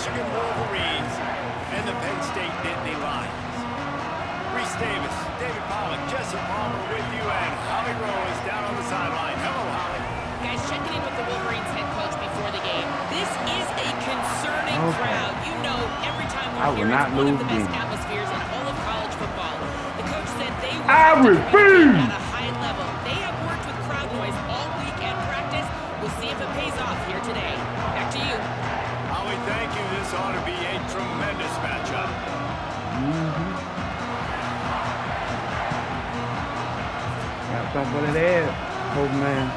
Michigan Wolverines and the Penn State Nittany Lions. Reese Davis, David Pollack, Jesse Palmer with you, and Holly Rowe is down on the sideline. Hello, Holly. Guys, checking in with the Wolverines head coach before the game. This is a concerning crowd. You know, every time we're here, it's one of the best atmospheres in all of college football. The coach said they will have to communicate at a high level. They have worked with crowd noise all week at practice. We'll see if it pays off here today. Back to you. Holly, thank you. This ought to be a tremendous matchup. Got something there, old man.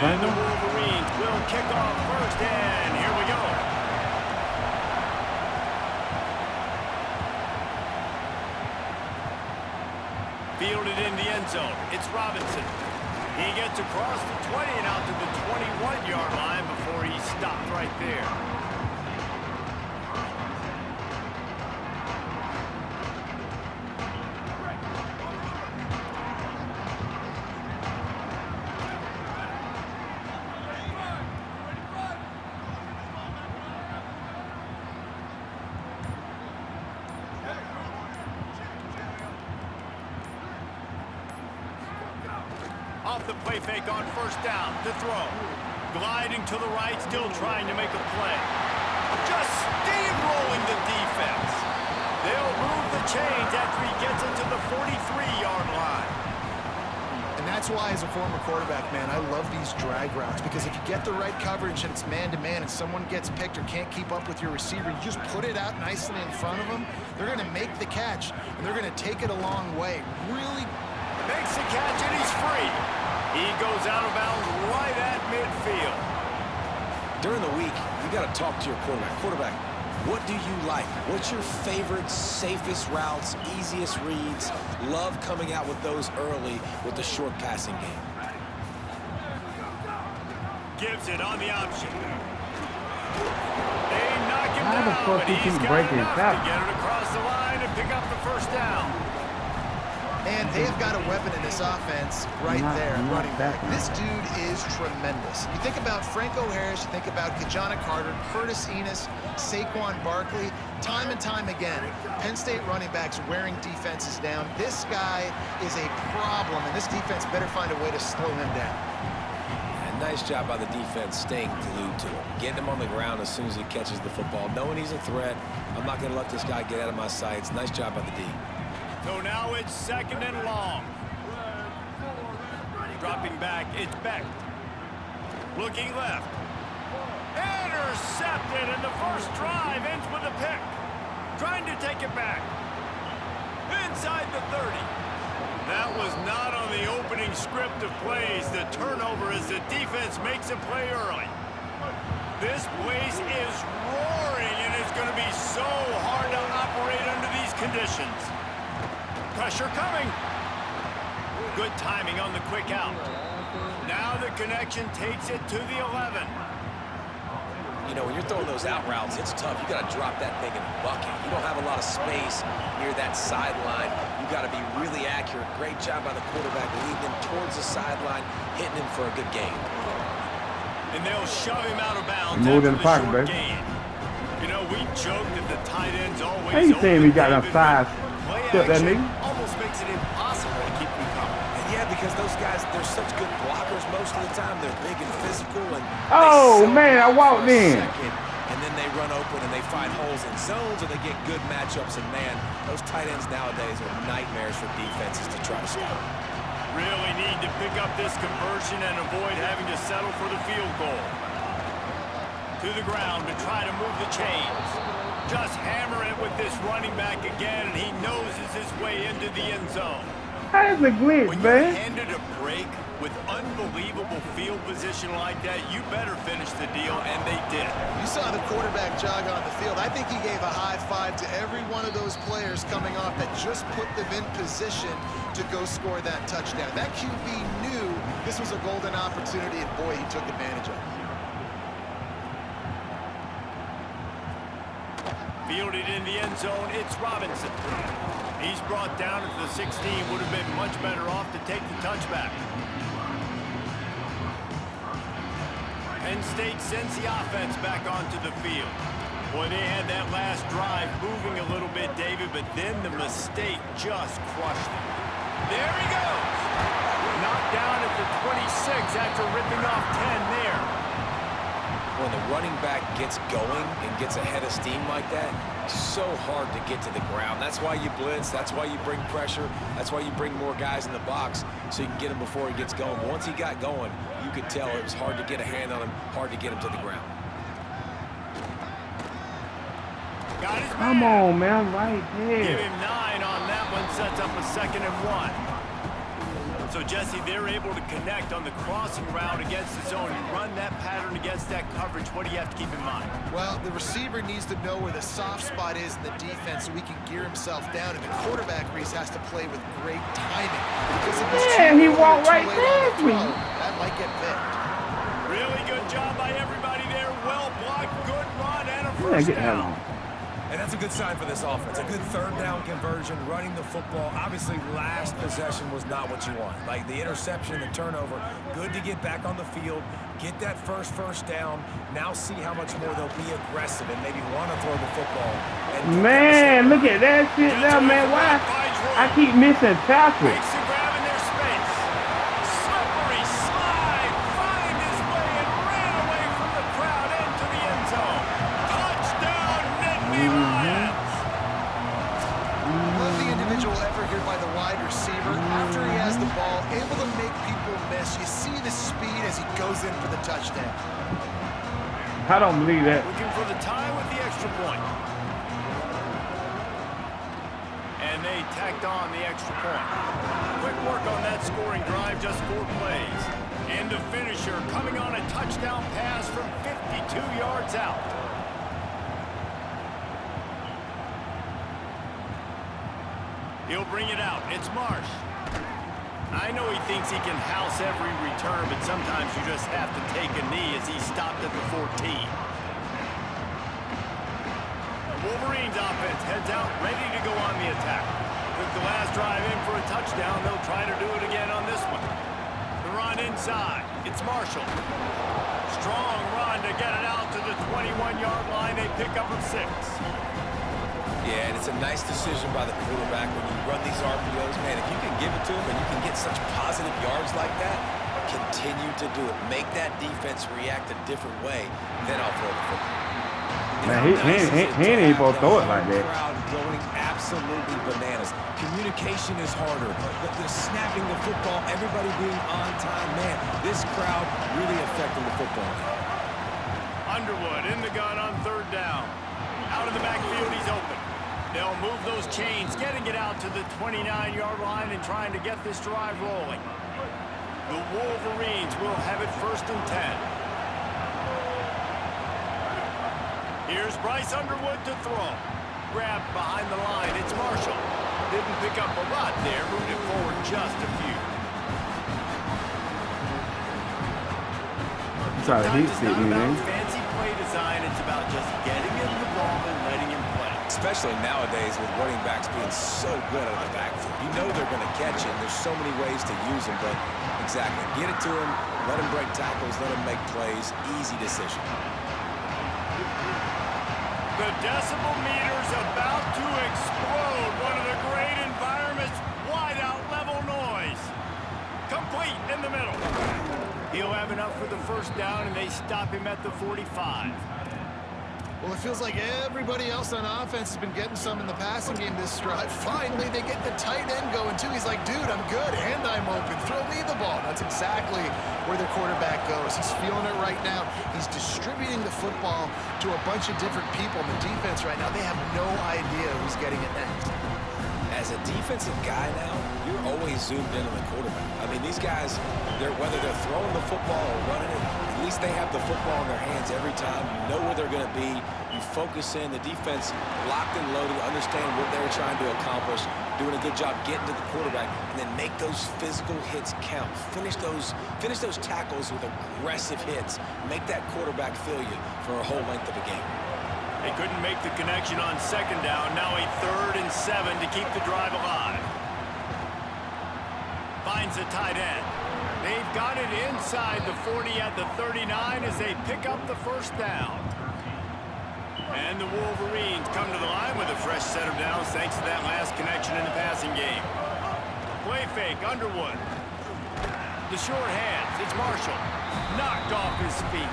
And the Wolverines will kick off first, and here we go. Fielded in the end zone. It's Robinson. He gets across the 20 and out to the 21-yard line before he stopped right there. Off the play fake on first down, the throw. Gliding to the right, still trying to make a play. Just steamrolling the defense. They'll move the chains after he gets into the 43-yard line. And that's why, as a former quarterback, man, I love these drag routes, because if you get the right coverage and it's man-to-man and someone gets picked or can't keep up with your receiver, you just put it out nicely in front of them, they're going to make the catch, and they're going to take it a long way. Really makes the catch, and he's free. He goes out of bounds right at midfield. During the week, you got to talk to your quarterback. Quarterback, what do you like? What's your favorite, safest routes, easiest reads? Love coming out with those early with the short passing game. Gives it on the option. They knock him How the down, fuck but he he's keep got breaking enough his to get it across the line and pick up the first down. And they've got a weapon in this offense right there, running back. This dude is tremendous. You think about Franco Harris, you think about Kajana Carter, Curtis Enis, Saquon Barkley. Time and time again, Penn State running backs wearing defenses down. This guy is a problem, and this defense better find a way to slow him down. And nice job by the defense staying glued to him, getting him on the ground as soon as he catches the football, knowing he's a threat. I'm not going to let this guy get out of my sights. Nice job by the D. So now it's second and long. Dropping back, it's Beck. Looking left. Intercepted, and the first drive ends with a pick. Trying to take it back. Inside the 30. That was not on the opening script of plays. The turnover as the defense makes a play early. This place is roaring, and it's going to be so hard to operate under these conditions. Pressure coming. Good timing on the quick out. Now the connection takes it to the 11. You know, when you're throwing those out routes, it's tough. You got to drop that thing in the bucket. You don't have a lot of space near that sideline. You got to be really accurate. Great job by the quarterback leading him towards the sideline, hitting him for a good gain. And they'll shove him out of bounds More after than the pocket, short baby. gain. You know, we joke that the tight end's always How you saying he got enough size? Play That action nigga? almost makes it impossible to keep him coming. And yeah, because those guys, they're such good blockers most of the time. They're big and physical. And Oh, man, I walked in. And then they run open and they find holes in zones, or they get good matchups. And, man, those tight ends nowadays are nightmares for defenses to try to stop. Really need to pick up this conversion and avoid having to settle for the field goal. To the ground to try to move the chains. Just hammer it with this running back again, and he noses his way into the end zone. That's a glitch, When man. you're handed a break with unbelievable field position like that, you better finish the deal, and they did. You saw the quarterback jog on the field. I think he gave a high five to every one of those players coming off that just put them in position to go score that touchdown. That QB knew this was a golden opportunity, and boy, he took advantage of it. Fielded in the end zone, it's Robinson. He's brought down at the 16, would have been much better off to take the touchback. Penn State sends the offense back onto the field. Boy, they had that last drive moving a little bit, David, but then the mistake just crushed them. There he goes. Knocked down at the 26 after ripping off 10 there. When the running back gets going and gets ahead of steam like that, so hard to get to the ground. That's why you blitz. That's why you bring pressure. That's why you bring more guys in the box so you can get him before he gets going. But once he got going, you could tell it was hard to get a hand on him, hard to get him to the ground. Got his Come on, man, right Give there. him 9 on that one, sets up a 2nd and 1. So, Jesse, they're able to connect on the crossing route against the zone. You run that pattern against that coverage. What do you have to keep in mind? Well, the receiver needs to know where the soft spot is in the defense so he can gear himself down. And the quarterback, Reese, has to play with great timing. Because if it's Yeah, too he early or walked too right late on the past me. throw, that might get picked. Really good job by everybody there. Well blocked, good run, and a Yeah, first get that down. on. And that's a good sign for this offense. A good 3rd down conversion, running the football. Obviously, last possession was not what you want. Like the interception, the turnover. Good to get back on the field, get that first down. Now see how much more they'll be aggressive and maybe want to throw the football. And Man, look at that shit there, man. Why I keep missing tackles? Makes the grab in their space. Slippery slide, find his way and ran away from the crowd into the end zone. Touchdown, Nittany Lions. Love the individual effort here by the wide receiver. After he has the ball, able to make people miss. You see the speed as he goes in for the touchdown. I don't believe that. Looking for the tie with the extra point. And they tacked on the extra point. Quick work on that scoring drive, just 4 plays. And the finisher coming on a touchdown pass from 52 yards out. He'll bring it out. It's Marsh. I know he thinks he can house every return, but sometimes you just have to take a knee as he stopped at the 14. Wolverines offense heads out, ready to go on the attack. Took the last drive in for a touchdown. They'll try to do it again on this one. The run inside. It's Marshall. Strong run to get it out to the 21-yard line. They pick up a 6. Yeah, and it's a nice decision by the quarterback when you run these RPOs. Man, if you can give it to him and you can get such positive yards like that, continue to do it. Make that defense react a different way, then I'll throw the football. Man, he ain't supposed to throw it like that. Crowd going absolutely bananas. Communication is harder. The snapping the football, everybody being on time. Man, this crowd really affecting the football. Underwood in the gun on 3rd down. Out of the backfield, he's open. They'll move those chains, getting it out to the 29-yard line and trying to get this drive rolling. The Wolverines will have it 1st and 10. Here's Bryce Underwood to throw. Grabbed behind the line. It's Marshall. Didn't pick up a lot there. Moved it forward just a few. Sorry, Sometimes he's it's not sitting about in. fancy play design. It's about just getting him the ball and letting him play. Especially nowadays with running backs being so good out of the backfield. You know they're going to catch it. There's so many ways to use them, but exactly. Get it to him, let him break tackles, let him make plays. Easy decision. The decibel meter's about to explode. One of the great environments, wide out level noise. Complete in the middle. He'll have enough for the 1st down, and they stop him at the 45. Well, it feels like everybody else on offense has been getting some in the passing game this drive. Finally, they get the tight end going, too. He's like, dude, I'm good, and I'm open. Throw me the ball. That's exactly where their quarterback goes. He's feeling it right now. He's distributing the football to a bunch of different people. In the defense right now, they have no idea who's getting it next. As a defensive guy now, you're always zoomed in on the quarterback. I mean, these guys, whether they're throwing the football or running it, at least they have the football in their hands every time. You know where they're going to be. You focus in. The defense locked and loaded, understand what they were trying to accomplish, doing a good job getting to the quarterback, and then make those physical hits count. Finish those tackles with aggressive hits. Make that quarterback feel you for a whole length of a game. They couldn't make the connection on 2nd down. Now a 3rd and 7 to keep the drive alive. Finds a tight end. They've got it inside the 40 at the 39 as they pick up the first down. And the Wolverines come to the line with a fresh set of downs thanks to that last connection in the passing game. Play fake, Underwood. The short hands, it's Marshall. Knocked off his feet.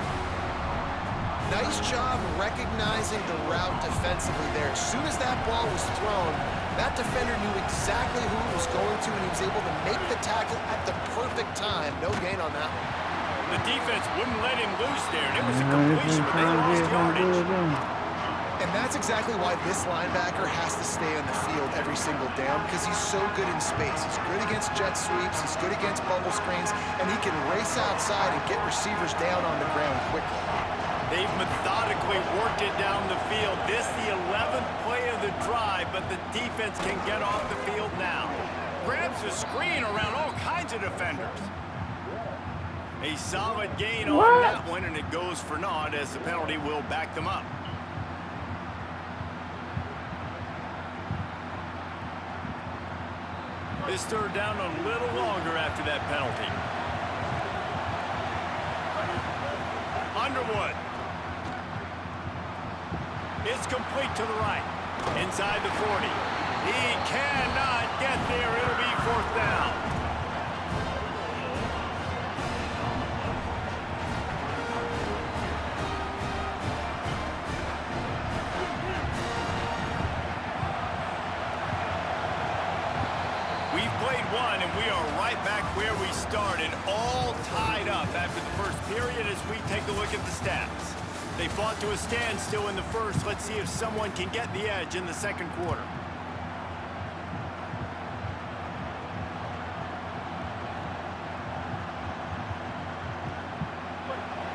Nice job recognizing the route defensively there. As soon as that ball was thrown, that defender knew exactly who he was going to, and he was able to make the tackle at the perfect time. No gain on that one. The defense wouldn't let him loose there, and it was a completion, but they lost yardage. And that's exactly why this linebacker has to stay on the field every single down, because he's so good in space. He's good against jet sweeps, he's good against bubble screens, and he can race outside and get receivers down on the ground quickly. They've methodically worked it down the field. This the 11th play of the drive, but the defense can get off the field now. Grabs the screen around all kinds of defenders. A solid gain on that one, and it goes for naught as the penalty will back them up. This third down a little longer after that penalty. Underwood. It's complete to the right. Inside the 40. He cannot get there. It'll be fourth down. We've played one, and we are right back where we started, all tied up after the first period as we take a look at the stats. They fought to a standstill in the first. Let's see if someone can get the edge in the second quarter.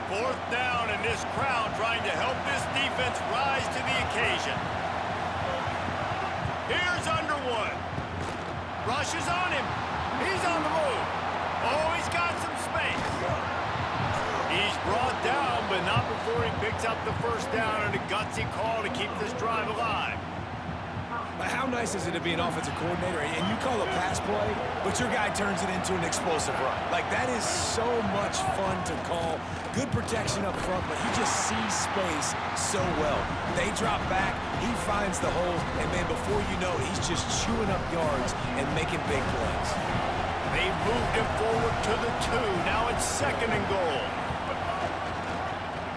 Fourth down, and this crowd trying to help this defense rise to the occasion. Here's Underwood. Rushes on him. He's on the move. Oh, he's got some space. He's brought down, but not before he picks up the first down, and a gutsy call to keep this drive alive. How nice is it to be an offensive coordinator and you call a pass play, but your guy turns it into an explosive run? Like, that is so much fun to call. Good protection up front, but he just sees space so well. They drop back, he finds the hole, and man, before you know it, he's just chewing up yards and making big plays. They moved him forward to the 2. Now it's second and goal.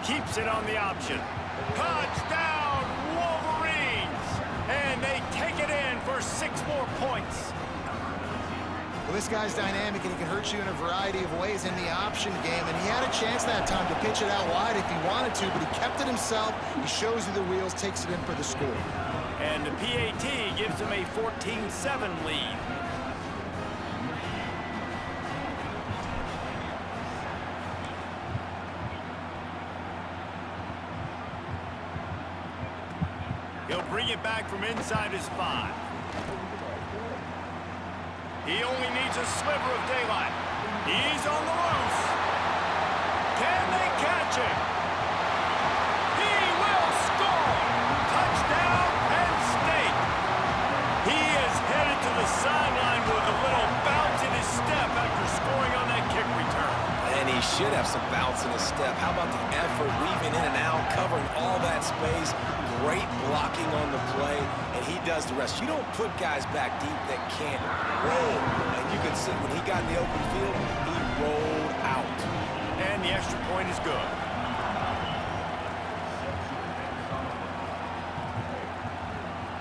Keeps it on the option. Touchdown, Wolverines! And they take it in for 6 more points. Well, this guy's dynamic, and he can hurt you in a variety of ways in the option game. And he had a chance that time to pitch it out wide if he wanted to, but he kept it himself. He shows you the wheels, takes it in for the score. And the PAT gives him a 14-7 lead. He'll bring it back from inside his 5. He only needs a sliver of daylight. He's on the loose. Can they catch him? He will score! Touchdown, Penn State! He is headed to the sideline with a little bounce in his step after scoring on that kick return. And he should have some bounce in his step. How about the effort, weaving in and out, covering all that space. Great blocking on the play, and he does the rest. You don't put guys back deep that can't roll. And you can see when he got in the open field, he rolled out. And the extra point is good.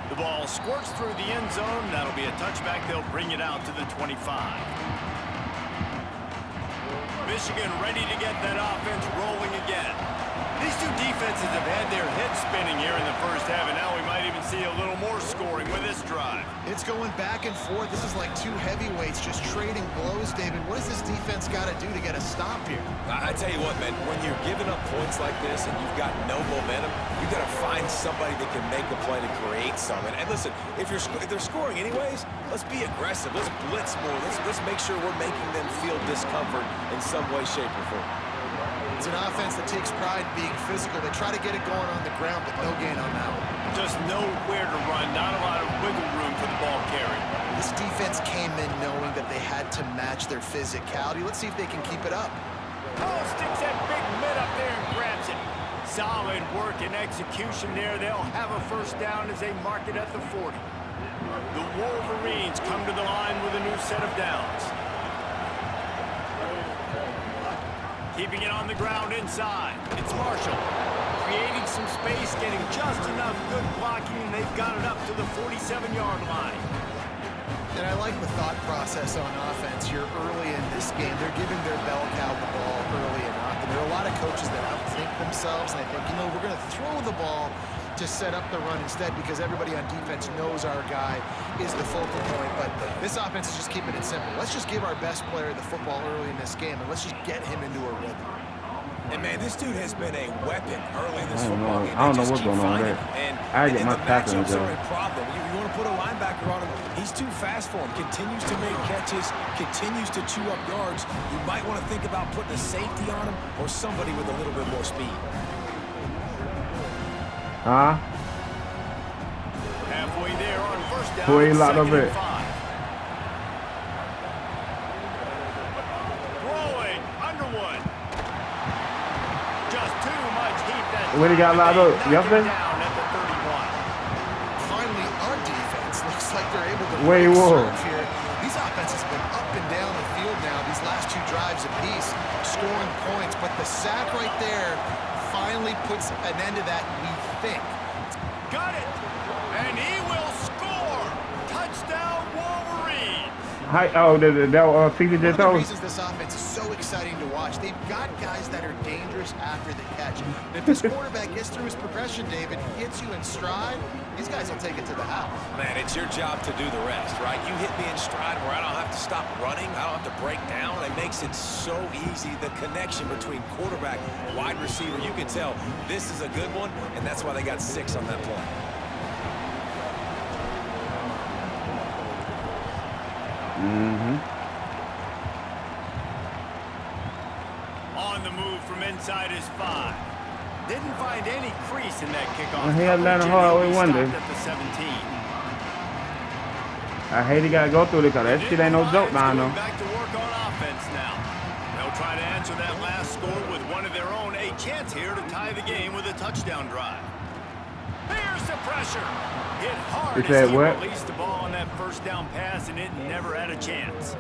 The ball squirts through the end zone. That'll be a touchback. They'll bring it out to the 25. Michigan ready to get that offense rolling again. These two defenses have had their heads spinning here in the first half, and now we might even see a little more scoring with this drive. It's going back and forth. This is like two heavyweights just trading blows, David. What does this defense got to do to get a stop here? I tell you what, man, when you're giving up points like this and you've got no momentum, you got to find somebody that can make a play to create something. And listen, if they're scoring anyways, let's be aggressive. Let's blitz more. Let's make sure we're making them feel discomfort in some way, shape, or form. It's an offense that takes pride in being physical. They try to get it going on the ground, but no gain on that one. Just nowhere to run, not a lot of wiggle room for the ball carry. This defense came in knowing that they had to match their physicality. Let's see if they can keep it up. Oh, sticks that big mid up there and grabs it. Solid work and execution there. They'll have a first down as they mark it at the 40. The Wolverines come to the line with a new set of downs. Keeping it on the ground inside. It's Marshall. Creating some space, getting just enough good blocking, and they've got it up to the 47-yard line. And I like the thought process on offense here early in this game. They're giving their bell cow the ball early enough. And there are a lot of coaches that outthink themselves, and I think, you know, we're going to throw the ball to set up the run instead because everybody on defense knows our guy is the focal point. But this offense is just keeping it simple. Let's just give our best player the football early in this game, and let's just get him into a rhythm. And, man, this dude has been a weapon early in this football game. I don't know what's going on there. I get my tackling matchups are a problem. You want to put a linebacker on him. He's too fast for him. Continues to make catches, continues to chew up yards. You might want to think about putting a safety on him or somebody with a little bit more speed. Halfway there on first down. Boy, he locked up it. Throwing, Underwood. Just too much heat that When he got locked up, yesterday? yesterday? Down at the 31. Finally, our defense looks like they're able to Wait, break whoa. serve here. These offenses have been up and down the field now, these last two drives apiece, scoring points. But the sack right there finally puts an end to that, we think. Got it. And he will score. Touchdown, Wolverines. Hi, oh, that CJ One of the told. reasons this offense is so exciting to watch, they've got guys that are dangerous after the catch. If this quarterback gets through his progression, David, hits you in stride, these guys will take it to the house. Man, it's your job to do the rest, right? You hit me in stride where I don't have to stop running. I don't have to break down. It makes it so easy. The connection between quarterback and wide receiver, you can tell this is a good one, and that's why they got 6 on that play. On the move from inside his 5. Didn't find any crease in that kickoff. Well, he had Atlanta hard, we wonder. At the 17. I hate he got to go through it because that shit ain't no joke down there. Back to work on offense now. They'll try to answer that last score with one of their own. A chance here to tie the game with a touchdown drive. Here's the pressure. Hit hard as he released the ball on that first down pass, and it never had a chance.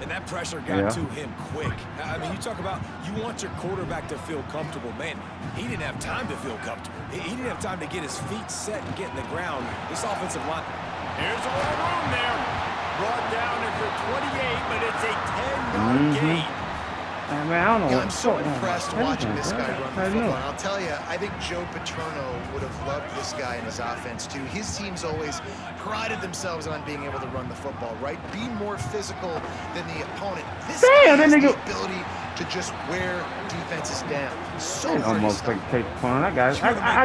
And that pressure got to him quick. I mean, you talk about you want your quarterback to feel comfortable. Man, he didn't have time to feel comfortable. He didn't have time to get his feet set and get in the ground. This offensive line. Here's a little room there. Brought down at the 28, but it's a 10-yard gain. Man, I don't know. Yeah, I'm so impressed watching this guy run the football. And I'll tell you, I think Joe Paterno would have loved this guy in his offense too. His teams always prided themselves on being able to run the football, right? Be more physical than the opponent. This guy has the ability to just wear defenses down. So almost take the point. I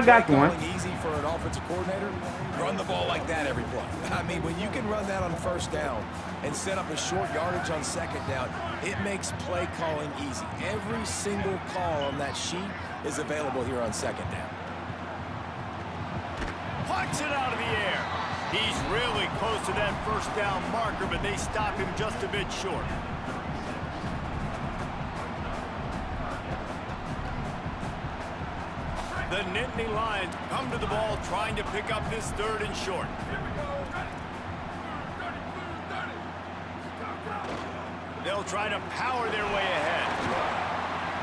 got one. Easy for an offensive coordinator. Run the ball like that every play. I mean, when you can run that on first down and set up a short yardage on second down, it makes play calling easy. Every single call on that sheet is available here on second down. Plucks it out of the air. He's really close to that first down marker, but they stop him just a bit short. The Nittany Lions come to the ball trying to pick up this 3rd and short. They'll try to power their way ahead.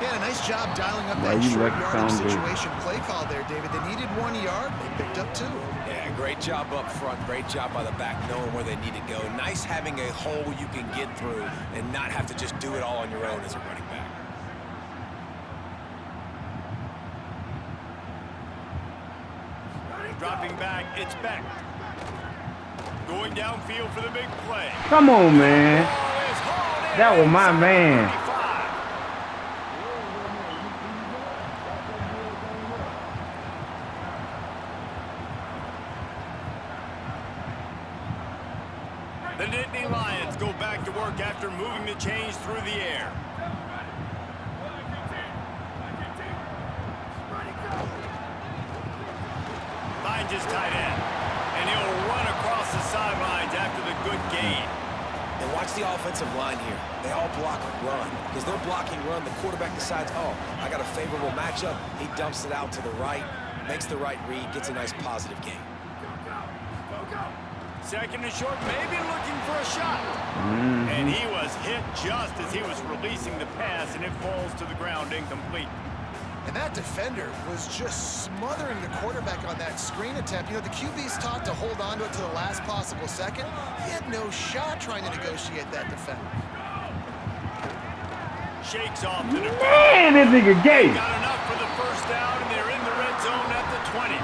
Yeah, nice job dialing up that short yardage situation play call there, David. They needed 1 yard. They picked up 2. Yeah, great job up front. Great job by the back, knowing where they need to go. Nice having a hole you can get through and not have to just do it all on your own as a running back. Dropping back, it's Beck. Going downfield for the big play. Come on, man. That was my man. The Nittany Lions go back to work after moving the chains through the air. his tight end. And he'll run across the sidelines after the good gain. And watch the offensive line here. They all block run. Because they're blocking run, the quarterback decides, oh, I got a favorable matchup. He dumps it out to the right, makes the right read, gets a nice positive gain. Second and short, maybe looking for a shot. And he was hit just as he was releasing the pass, and it falls to the ground incomplete. And that defender was just smothering the quarterback on that screen attempt. You know, the QB's taught to hold on to it to the last possible second. He had no shot trying to negotiate that defender. Shakes off the defender. Man, this nigga gay. Got enough for the first down, and they're in the red zone at the 20.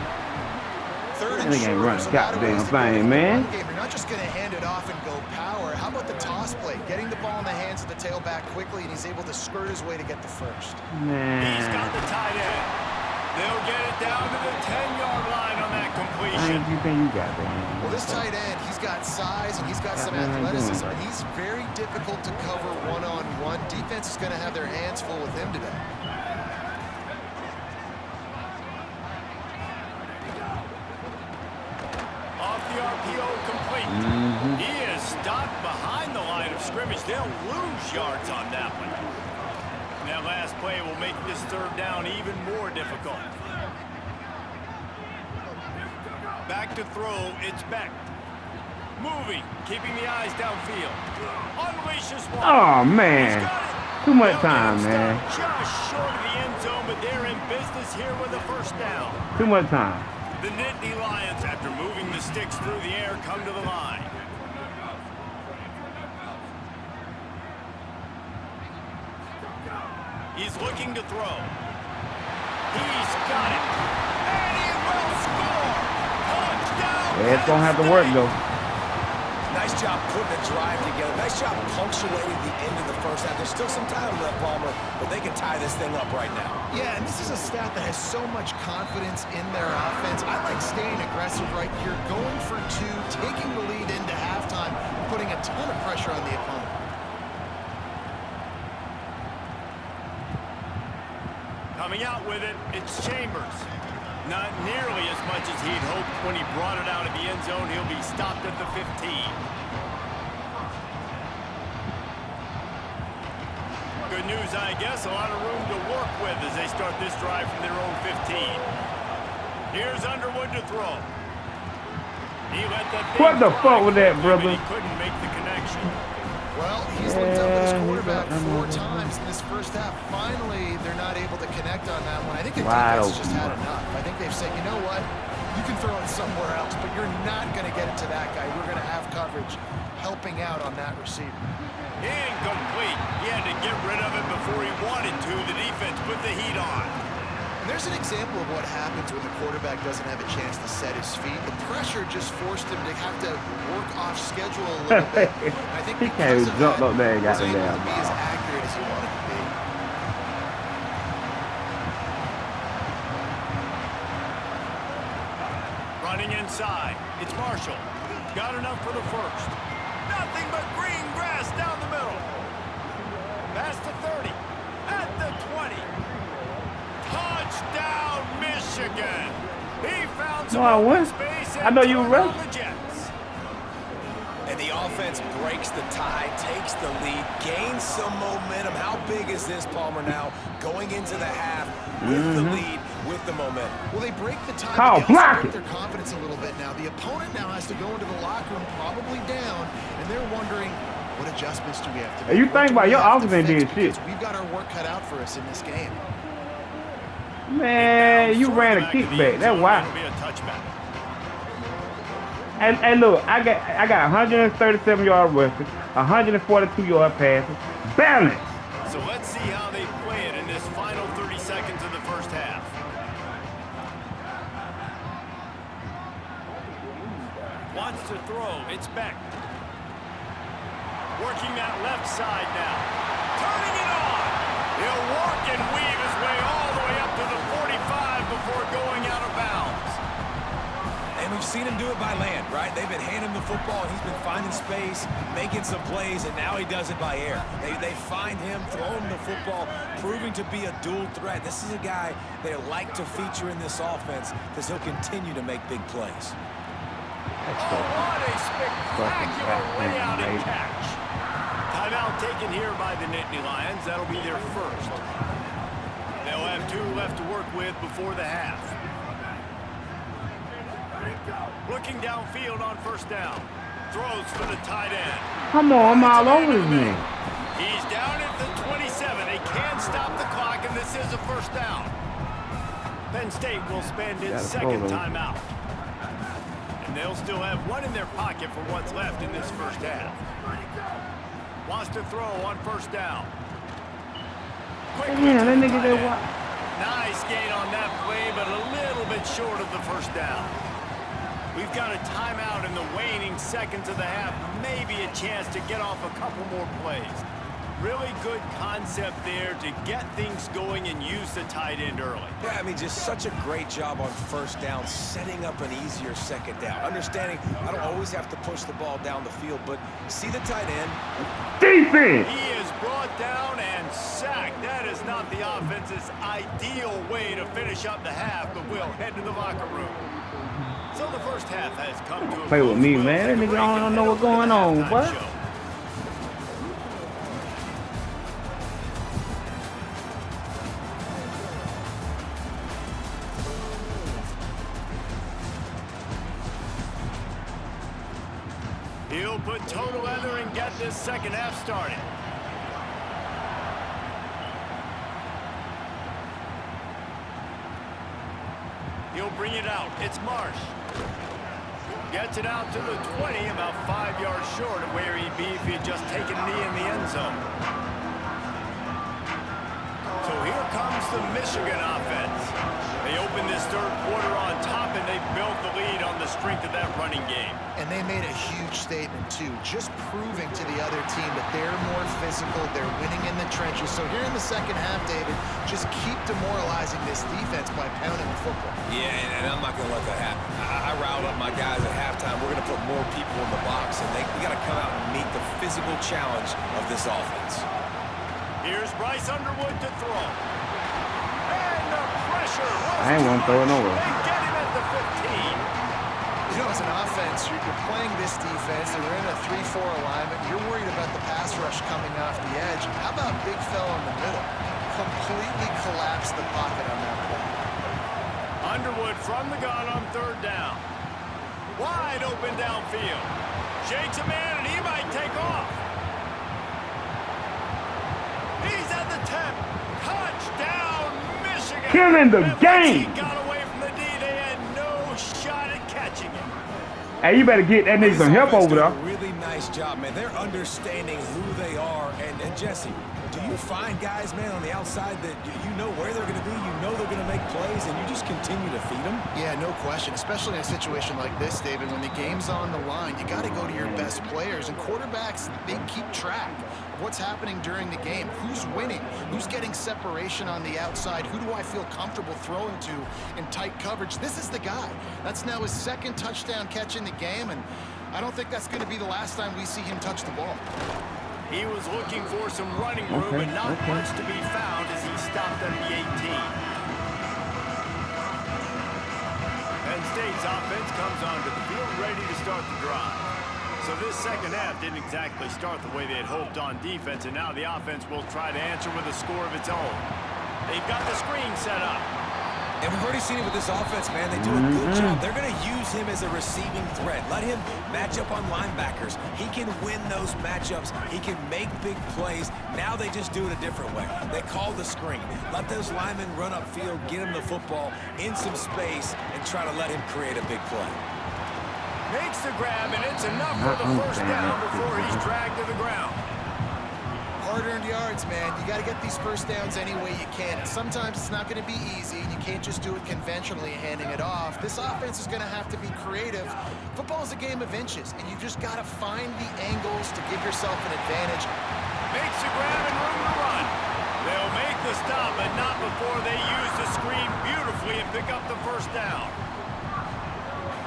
Third That and nigga ain't short, running there's a lot of goddamn ways to go thing, in the man. run game. You're not just going to hand it off and go power. How about the toss play? Getting the ball in the hands of the tailback quickly, and he's able to skirt his way to get the first. He's got Man. the tight end. They'll get it down to the 10-yard line on that I completion. ain't you think you got that, man. Well, this tight end, he's got size and he's got some Yeah, man, athleticism, doing and he's very difficult to cover one-on-one. Defense is going to have their hands full with him today. Off the RPO complete. He is stopped behind the line of scrimmage. They'll lose yards on that one. And that last play will make this third down even more difficult. Back to throw, it's Beck. Moving, keeping the eyes downfield. Unleashes one. Oh, He's man. got it. Too much They'll get time, him man. stopped just short of the end zone, but they're in business here with a first down. Too much time. The Nittany Lions, after moving the sticks through the air, come to the line. He's looking to throw. He's got it. And he will score. Touchdown. Yeah, it's gonna have to work, though. Nice job putting a drive together. Nice job punctuating the end of the first half. There's still some time left, Palmer, but they can tie this thing up right now. Yeah, and this is a staff that has so much confidence in their offense. I like staying aggressive right here, going for two, taking the lead into halftime, putting a ton of pressure on the opponent. Coming out with it, it's Chambers. Not nearly as much as he'd hoped when he brought it out of the end zone. He'll be stopped at the 15. Good news, I guess. A lot of room to work with as they start this drive from their own 15. Here's Underwood to throw. He let that thing What the fly fuck was that, quickly, but brother? He couldn't make the connection. Well, he's linked up with his Yeah, quarterback he's got- 4 times in this first half. Finally, they're not able to connect on that one. I think the Wide defense open. just had enough. I think they've said, you know what? You can throw it somewhere else, but you're not going to get it to that guy. We're going to have coverage helping out on that receiver. Incomplete. He had to get rid of it before he wanted to. The defense put the heat on. And there's an example of what happens when the quarterback doesn't have a chance to set his feet. The pressure just forced him to have to work off schedule a little bit. And I think He can't because of jump that, up there and got was the able damn to be as ball. accurate as he wanted to be. Running inside. It's Marshall. Got enough for the first. Nothing but green grass down the middle. Past the 30. At the 20. Touchdown, Michigan. He found some No, I open wouldn't. space I and know you were turned right. on the Jets. And the offense breaks the tie, takes the lead, gains some momentum. How big is this, Palmer, now going into the half with the lead, with the momentum? Well, they break the tie, Call but they also block break it. their confidence a little bit now. The opponent now has to go into the locker room probably down, and they're wondering, what adjustments do we have to make? Hey, you What think do about we your have to offense fix? did shit. Because we've got our work cut out for us in this game. Man, you ran a kickback. That's why. It'll be a touchback. And look, I got 137 yard rushing, 142 yard passing, balance. So let's see how they play it in this final 30 seconds of the first half. Wants to throw. It's Beck. Working that left side now. Turning it on. He'll work and weave his way all the way up to the 45 before going out of bounds. And we've seen it him do it by land, right? They've been handing him the football, and he's been finding space, making some plays, and now he does it by air. They find him, throw him the football, proving to be a dual threat. This is a guy they like to feature in this offense because he'll continue to make big plays. Oh, what a spectacular way out and catch. Timeout taken here by the Nittany Lions. That'll be their first. They'll have 2 left to work with before the half. Looking downfield on first down. Throws for the tight end. Come on, I'm all over this man. He's down at the 27. They can't stop the clock, and this is a first down. Penn State will spend its second timeout. And they'll still have 1 in their pocket for what's left in this first half. Wants to throw on first down. Yeah, that nigga did what? Nice gain on that play, but a little bit short of the first down. We've got a timeout in the waning seconds of the half. Maybe a chance to get off a couple more plays. Really good concept there to get things going and use the tight end early. Yeah, I mean, just such a great job on first down, setting up an easier second down. Understanding I don't always have to push the ball down the field, but see the tight end. Defense! He is brought down and sacked. That is not the offense's ideal way to finish up the half, but we'll head to the locker room. So the first half has come to a Play with me, close. man. That nigga don't know what's going on, boy. He'll put total leather and get this second half started. He'll bring it out. It's Marsh. Gets it out to the 20, about 5 yards short of where he'd be if he had just taken a knee in the end zone. So here comes the Michigan offense. They opened this third quarter on top, and they built the lead on the strength of that running game. And they made a huge statement, too, just proving to the other team that they're more physical, they're winning in the trenches. So here in the second half, David, just keep demoralizing this defense by pounding the football. Yeah, and I'm not going to let that happen. I riled up my guys at halftime. We're going to put more people in the box, and we got to come out and meet the physical challenge of this offense. Here's Bryce Underwood to throw. And the pressure. I ain't want to throw it nowhere. They get him at the 15. You know, as an offense, you're playing this defense, and we're in a 3-4 alignment. You're worried about the pass rush coming off the edge. How about big fella in the middle? Completely collapsed the pocket on that play. Underwood from the gun on third down. Wide open downfield. Shakes a man, and he might take off. He's at the 10. Touchdown, Michigan. Killing the game. He got away from the D. They had no shot at catching him. Hey, you better get that nigga some help over there. Really nice job, man. They're understanding who they are. And Jesse, do you find guys, man, on the outside that you know where they're going to be, you know they're going to make plays, and you just continue to feed them? Yeah, no question, especially in a situation like this, David. When the game's on the line, you got to go to your best players. And quarterbacks, they keep track of what's happening during the game. Who's winning? Who's getting separation on the outside? Who do I feel comfortable throwing to in tight coverage? This is the guy. That's now his second touchdown catch in the game, and I don't think that's going to be the last time we see him touch the ball. He was looking for some running room, and not much to be found as he stopped at the 18. Penn State's offense comes onto the field ready to start the drive. So this second half didn't exactly start the way they had hoped on defense, and now the offense will try to answer with a score of its own. They've got the screen set up. And we've already seen it with this offense, man. They do a good job. They're going to use him as a receiving threat. Let him match up on linebackers. He can win those matchups. He can make big plays. Now they just do it a different way. They call the screen. Let those linemen run upfield, get him the football in some space, and try to let him create a big play. Makes the grab, and it's enough for the first down before he's dragged to the ground. Hard-earned yards, man. You got to get these first downs any way you can. And sometimes it's not going to be easy, and you can't just do it conventionally handing it off. This offense is going to have to be creative. Football is a game of inches, and you just got to find the angles to give yourself an advantage. Makes the grab and room to run. They'll make the stop, but not before they use the screen beautifully and pick up the first down.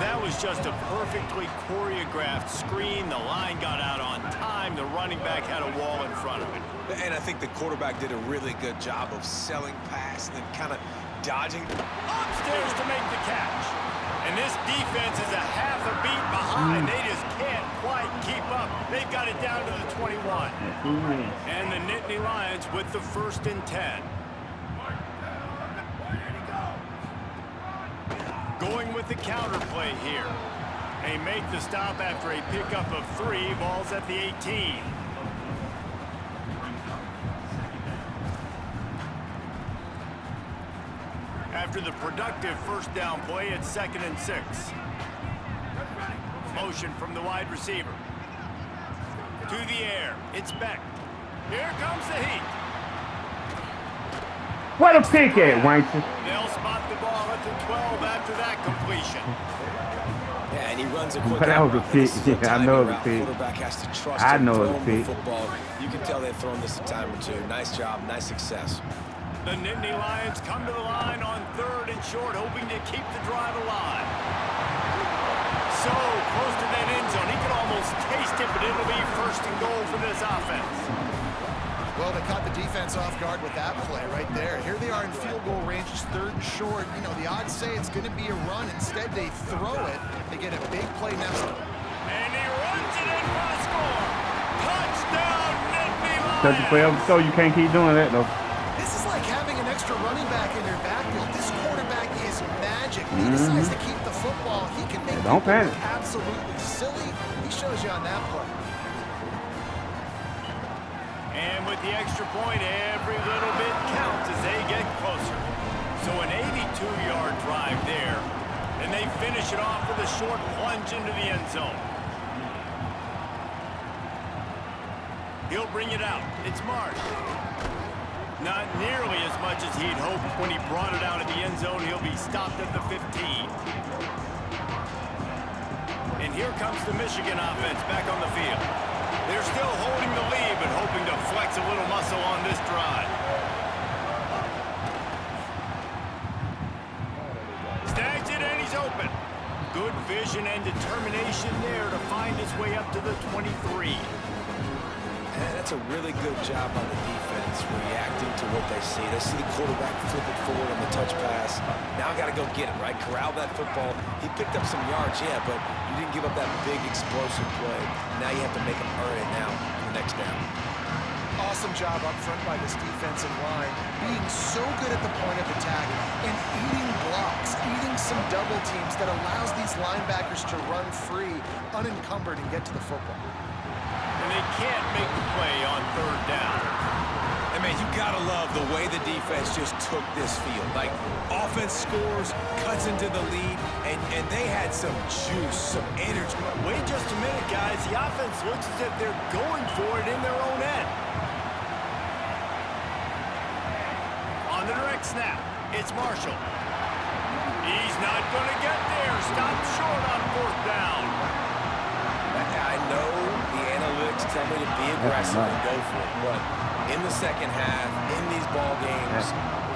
That was just a perfectly choreographed screen. The line got out on time. The running back had a wall in front of it. And I think the quarterback did a really good job of selling past and then kind of dodging. Upstairs to make the catch. And this defense is a half a beat behind. They just can't quite keep up. They've got it down to the 21. And the Nittany Lions with the 1st and 10. Going with the counter play here. They make the stop after a pickup of 3. Ball's at the 18. After the productive 1st down play, it's 2nd and 6. Motion from the wide receiver. To the air. It's Beck. Here comes the heat. What a pick at, Weinstein. They'll spot the ball at the 12 after that completion. Yeah, and he runs a quick But that was a route. pick. This is Yeah, I timing know it was a route. pick. Quarterback has to trust I him, know it throw was a him the pick. football. You can tell they've thrown this a time or two. Nice job, nice success. The Nittany Lions come to the line on 3rd and short, hoping to keep the drive alive. So close to that end zone. He could almost taste it, but it'll be 1st and goal for this offense. Well, they caught the defense off guard with that play right there. Here they are in field goal range, it's 3rd and short. You know, the odds say it's going to be a run. Instead, they throw it. They get a big play now. And he runs it in for the score. Touchdown, Nittany Touch it forever, Lions. so you can't keep doing that, though. This is like having an extra running back in your backfield. This quarterback is magic. He decides to keep the football. He can make Don't people panic. look absolutely silly. He shows you on that play. And with the extra point, every little bit counts as they get closer. So an 82-yard drive there, and they finish it off with a short plunge into the end zone. He'll bring it out. It's Marsh. Not nearly as much as he'd hoped when he brought it out of the end zone. He'll be stopped at the 15. And here comes the Michigan offense back on the field. They're still holding the lead, but hoping to flex a little muscle on this drive. Snags it, and he's open. Good vision and determination there to find his way up to the 23. And that's a really good job by the defense, reacting to what they see. They see the quarterback flip it forward on the touch pass. Now I got to go get it, right? Corral that football. He picked up some yards, yeah, but you didn't give up that big explosive play. Now you have to make him earn it now on the next down. Awesome job up front by this defensive line, being so good at the point of attack and eating blocks, eating some double teams that allows these linebackers to run free, unencumbered, and get to the football. And they can't make the play on 3rd down. And man, you gotta love the way the defense just took this field. Like, offense scores, cuts into the lead, and they had some juice, some energy. Wait just a minute, guys. The offense looks as if they're going for it in their own end. On the direct snap, it's Marshall. He's not going to get there. Stopped short on 4th down. I know the analytics tell me to be aggressive and go for it, but in the second half, in these ball games,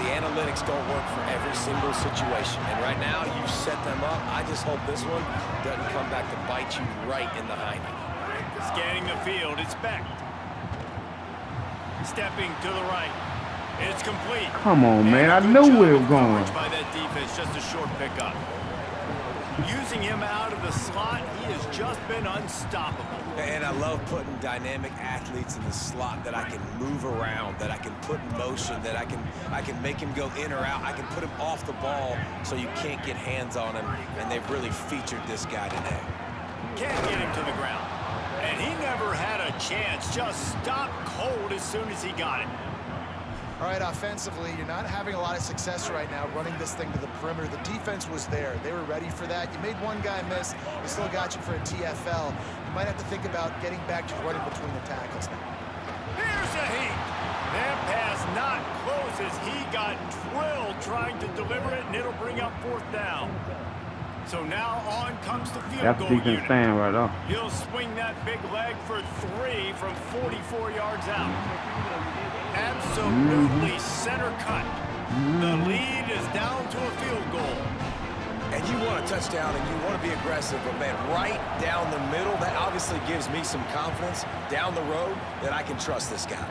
the analytics don't work for every single situation. And right now, you've set them up. I just hope this one doesn't come back to bite you right in the hiney. Scanning the field, it's Beck. Stepping to the right. It's complete. Come on, man. I Good knew job where it of was going. coverage by that defense, just a short pickup. Using him out of the slot, he has just been unstoppable. And I love putting dynamic athletes in the slot that I can move around, that I can put in motion, that I can make him go in or out. I can put him off the ball so you can't get hands on him, and they've really featured this guy today. Can't get him to the ground. And he never had a chance, just stopped cold as soon as he got it. All right, offensively, you're not having a lot of success right now running this thing to the perimeter. The defense was there. They were ready for that. You made one guy miss. They still got you for a TFL. You might have to think about getting back to running between the tackles now. Here's a heat. That pass not close as he got drilled trying to deliver it, and it'll bring up 4th down. So now on comes the field That's goal defense unit. stand right off. He'll swing that big leg for 3 from 44 yards out. Absolutely center cut. The lead is down to a field goal. And you want a touchdown and you want to be aggressive, but man, right down the middle, that obviously gives me some confidence down the road that I can trust this guy.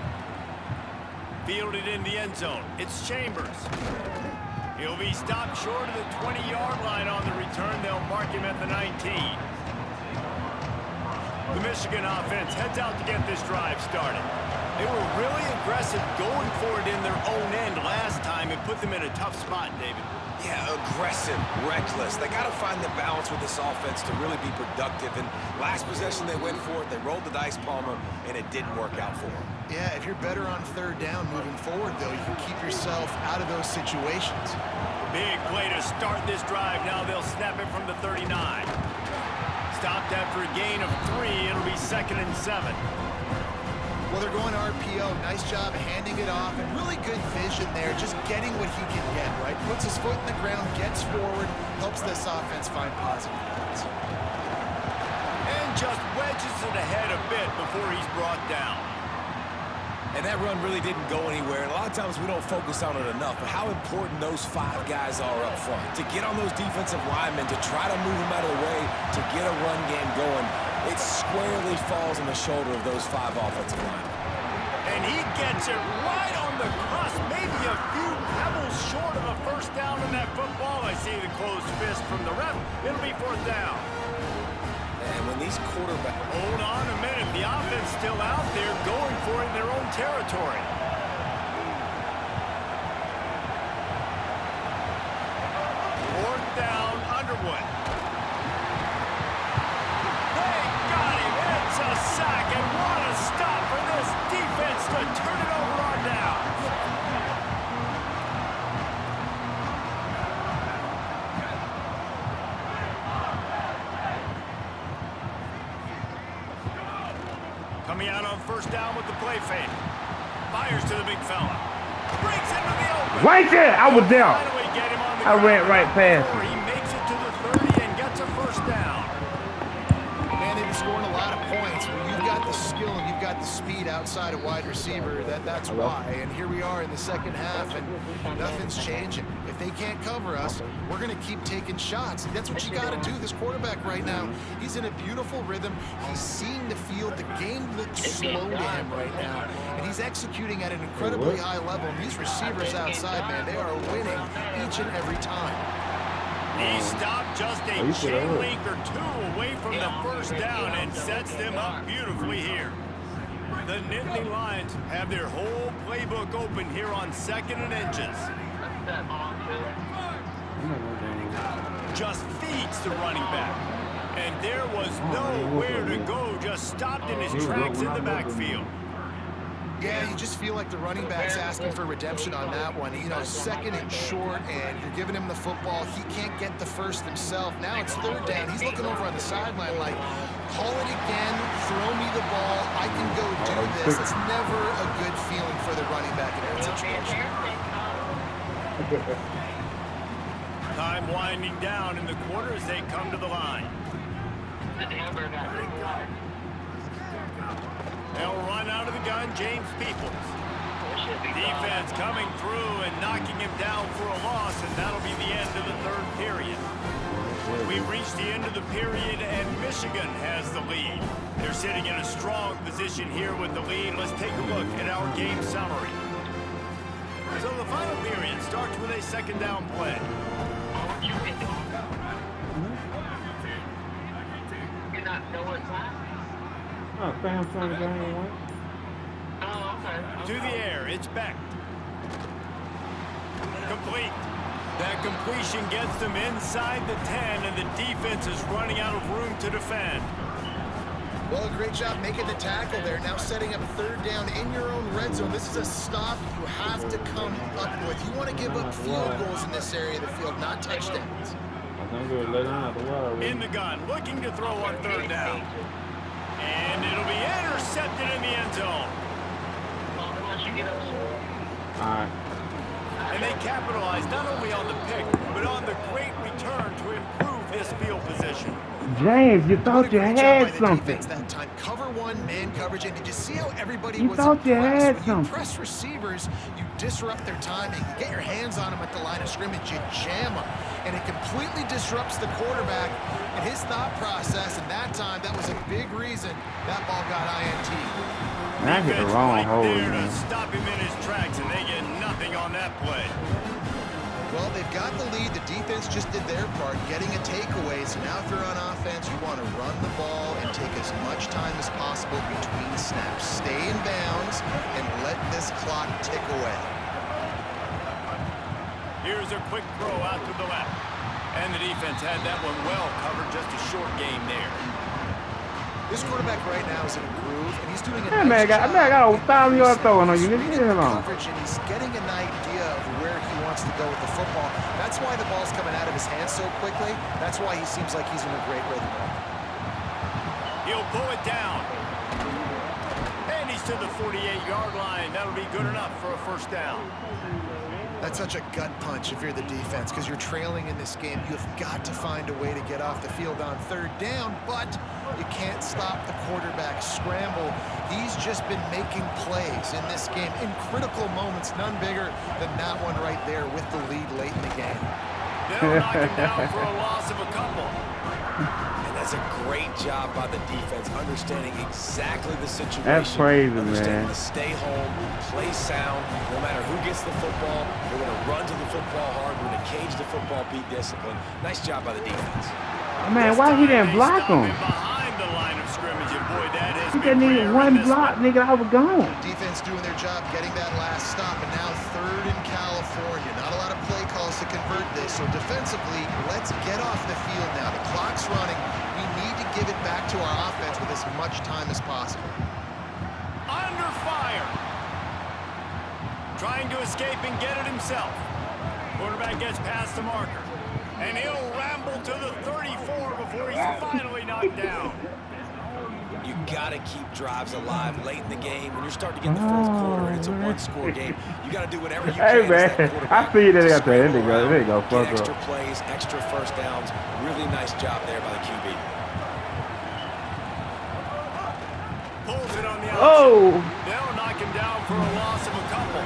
Fielded in the end zone. It's Chambers. He'll be stopped short of the 20-yard line on the return. They'll mark him at the 19. The Michigan offense heads out to get this drive started. They were really aggressive going for it in their own end last time and put them in a tough spot, David. Yeah, aggressive, reckless. They got to find the balance with this offense to really be productive. And last possession, they went for it. They rolled the dice, Palmer, and it didn't work out for them. Yeah, if you're better on third down moving forward, though, you can keep yourself out of those situations. Big play to start this drive. Now they'll snap it from the 39. Stopped after a gain of 3. It'll be 2nd and 7. Well, they're going RPO. Nice job handing it off, and really good vision there, just getting what he can get, right? Puts his foot in the ground, gets forward, helps this offense find positive points. And just wedges it ahead a bit before he's brought down. And that run really didn't go anywhere. And a lot of times we don't focus on it enough, but how important those 5 guys are up front. To get on those defensive linemen, to try to move them out of the way, to get a run game going, it squarely falls on the shoulder of those 5 offensive linemen. And he gets it right on the cusp, maybe a few pebbles short of a first down in that football. I see the closed fist from the ref. It'll be 4th down. And when these quarterbacks... Hold on a minute. The offense still out there going for it in their own territory. Fourth down, Underwood. They got him. It's a sack, and what a stop for this defense to turn it over on down. Coming out on first down with the play fake. Fires to the big fella. Breaks into the open. Right there. I was there. Finally get him on the I ran ground. right past him. He makes it to the 30 and gets a first down. Man, they've been scoring a lot of points. When you've got the skill and you've got the speed outside of wide receiver, that's why. And here we are in the second half, and nothing's changing. If they can't cover us, we're going to keep taking shots. And that's what you got to do. This quarterback right now, he's in a beautiful rhythm. He's seeing the field. The game looks slow to him right now. And he's executing at an incredibly high level. And these receivers outside, man, they are winning each and every time. He stopped just a chain link or 2 away from the first down and sets them up beautifully here. The Nittany Lions have their whole playbook open here on 2nd and inches. Just feeds the running back. And there was nowhere to go, just stopped in his tracks in the backfield. Yeah, you just feel like the running back's asking for redemption on that one. You know, 2nd and short, and you're giving him the football. He can't get the first himself. Now it's 3rd down. He's looking over on the sideline like, call it again, throw me the ball, I can go do this. It's never a good feeling for the running back in that situation. Time winding down in the quarter as they come to the line. They'll run out of the gun, James Peoples. Defense coming through and knocking him down for a loss, and that'll be the end of the 3rd period. We've reached the end of the period, and Michigan has the lead. They're sitting in a strong position here with the lead. Let's take a look at our game summary. So the final period starts with a 2nd down play. Oh, Samsung game one. To the air, it's Beck. Complete. That completion gets them inside the 10, and the defense is running out of room to defend. Well, a great job making the tackle there. Now setting up 3rd down in your own red zone. This is a stop you have to come up with. You want to give up field goals in this area of the field, not touchdowns. In the gun, looking to throw on 3rd down. And it'll be intercepted in the end zone. All right. And they capitalize not only on the pick, but on the great return to improve this field position. James, you thought you Doing a great job had by the something. defense that time. Cover one, man coverage, and did you see how everybody You was thought you impressed? had When something. you press receivers, you disrupt their timing. You get your hands on them at the line of scrimmage, you jam them, and it completely disrupts the quarterback and his thought process. And that time, that was a big reason that ball got INT. I hit the Defense wrong right hole, there man. to stop him in his tracks, and they get nothing on that play. Well, they've got the lead. The defense just did their part, getting a takeaway. So now if you're on offense, you want to run the ball and take as much time as possible between snaps. Stay in bounds and let this clock tick away. Here's a quick throw out to the left. And the defense had that one well covered, just a short game there. This quarterback right now is in a groove, and he's doing a That man got a 1,000-yard throwing on you. Leave me alone. coverage, and he's getting an idea of where he wants to go with the football. That's why the ball's coming out of his hands so quickly. That's why he seems like he's in a great rhythm. He'll pull it down. And he's to the 48-yard line. That'll be good enough for a first down. That's such a gut punch if you're the defense, because you're trailing in this game. You've got to find a way to get off the field on third down, but you can't stop the quarterback scramble. He's just been making plays in this game in critical moments, none bigger than that one right there with the lead late in the game. They'll knock him down for a loss of a couple. And that's a great job by the defense, understanding exactly the situation. That's crazy, understanding man. to stay home, play sound. No matter who gets the football, we're going to run to the football hard. We're going to cage the football, be disciplined. Nice job by the defense. Oh, man, why he didn't block him? Behind the line of scrimmage, and boy, that has He been just needed rare in one this block, nigga. I was gone. Defense doing their job, getting that last stop, and now third in California. Not a lot of play calls to convert this, so defensively, let's get off the field now. The clock's running. We need to give it back to our offense with as much time as possible. Under fire. Trying to escape and get it himself. Quarterback gets past the marker. And he'll ramble to the 34 before he's finally knocked down. You got to keep drives alive late in the game. When you're starting to get in the fourth quarter and it's a one-score game, you got to do whatever you can. Hey, man, I see that at the end. There you go. Get Fuck extra up. plays, extra first downs. Really nice job there by the QB. Pulls it on the outside. Oh! They'll knock him down for a loss of a couple.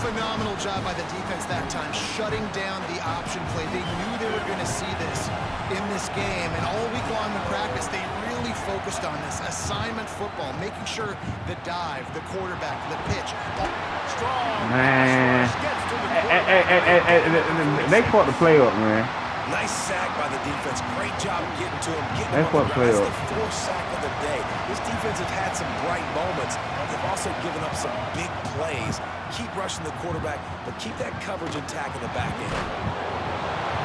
Phenomenal job by the defense that time, shutting down the option play. They knew they were going to see this in this game, and all week long in practice, they really focused on this assignment football, making sure the dive, the quarterback, the pitch. Strong. Man. Gets to the They caught the play up, man. Nice sack by the defense. Great job getting to him, getting That's him on what the ground. play That's up. the fourth sack of the day. This defense has had some bright moments. They've also given up some big plays. Keep rushing the quarterback, but keep that coverage intact in the back end.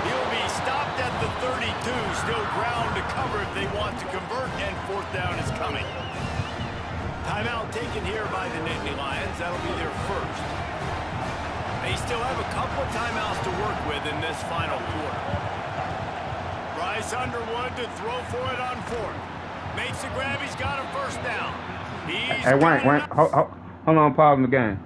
He'll be stopped at the 32. Still ground to cover if they want to convert, and fourth down is coming. Timeout taken here by the Nittany Lions. That'll be their first. They still have a couple of timeouts to work with in this final quarter. Bryce Underwood to throw for it on fourth. Makes the grab. He's got a first down. He's Hey, Wayne, hold on, pause the game.